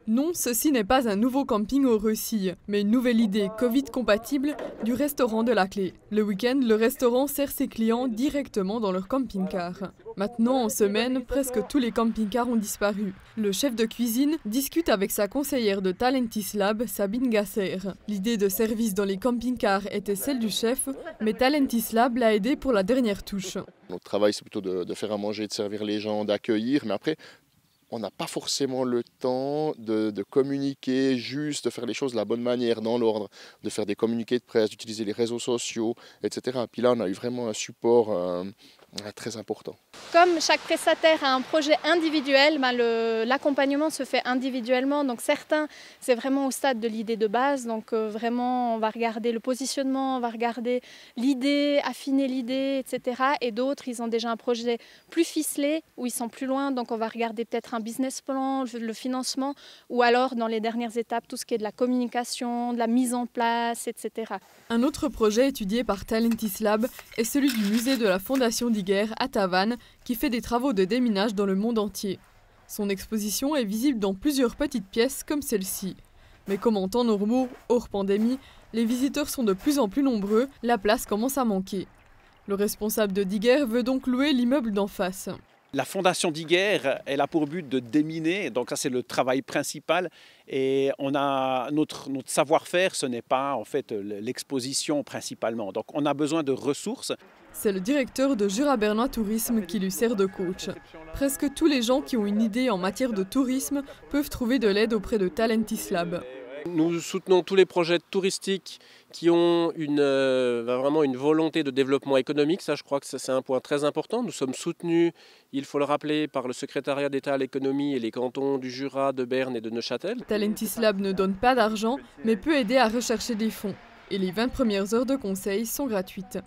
Non, ceci n'est pas un nouveau camping au Russie, mais une nouvelle idée Covid-compatible du restaurant de la Clé. Le week-end, le restaurant sert ses clients directement dans leur camping-car. Maintenant, en semaine, presque tous les camping-cars ont disparu. Le chef de cuisine discute avec sa conseillère de Talentis Lab, Sabine Gasser. L'idée de service dans les camping-cars était celle du chef, mais Talentis Lab l'a aidé pour la dernière touche. Notre travail, c'est plutôt de faire à manger, de servir les gens, d'accueillir, mais après, on n'a pas forcément le temps de communiquer, juste de faire les choses de la bonne manière, dans l'ordre, de faire des communiqués de presse, d'utiliser les réseaux sociaux, etc. Puis là, on a eu vraiment un support très important. Comme chaque prestataire a un projet individuel, l'accompagnement se fait individuellement. Donc certains, c'est vraiment au stade de l'idée de base. Donc vraiment, on va regarder le positionnement, on va regarder l'idée, affiner l'idée, etc. Et d'autres, ils ont déjà un projet plus ficelé, où ils sont plus loin. Donc on va regarder peut-être un business plan, le financement, ou alors dans les dernières étapes, tout ce qui est de la communication, de la mise en place, etc. Un autre projet étudié par Talentis Lab est celui du musée de la Fondation d'Iguerre à Tavannes, qui fait des travaux de déminage dans le monde entier. Son exposition est visible dans plusieurs petites pièces comme celle-ci. Mais comme en temps normaux, hors pandémie, les visiteurs sont de plus en plus nombreux, la place commence à manquer. Le responsable de Diguerre veut donc louer l'immeuble d'en face. La fondation d'Iguerre, elle a pour but de déminer, donc ça c'est le travail principal. Et on a notre savoir-faire, ce n'est pas en fait l'exposition principalement. Donc on a besoin de ressources. C'est le directeur de Jura Bernois Tourisme qui lui sert de coach. Presque tous les gens qui ont une idée en matière de tourisme peuvent trouver de l'aide auprès de Talentis Lab. Nous soutenons tous les projets touristiques qui ont vraiment une volonté de développement économique. Ça, je crois que c'est un point très important. Nous sommes soutenus, il faut le rappeler, par le secrétariat d'État à l'économie et les cantons du Jura, de Berne et de Neuchâtel. Talentis Lab ne donne pas d'argent, mais peut aider à rechercher des fonds. Et les 20 premières heures de conseil sont gratuites.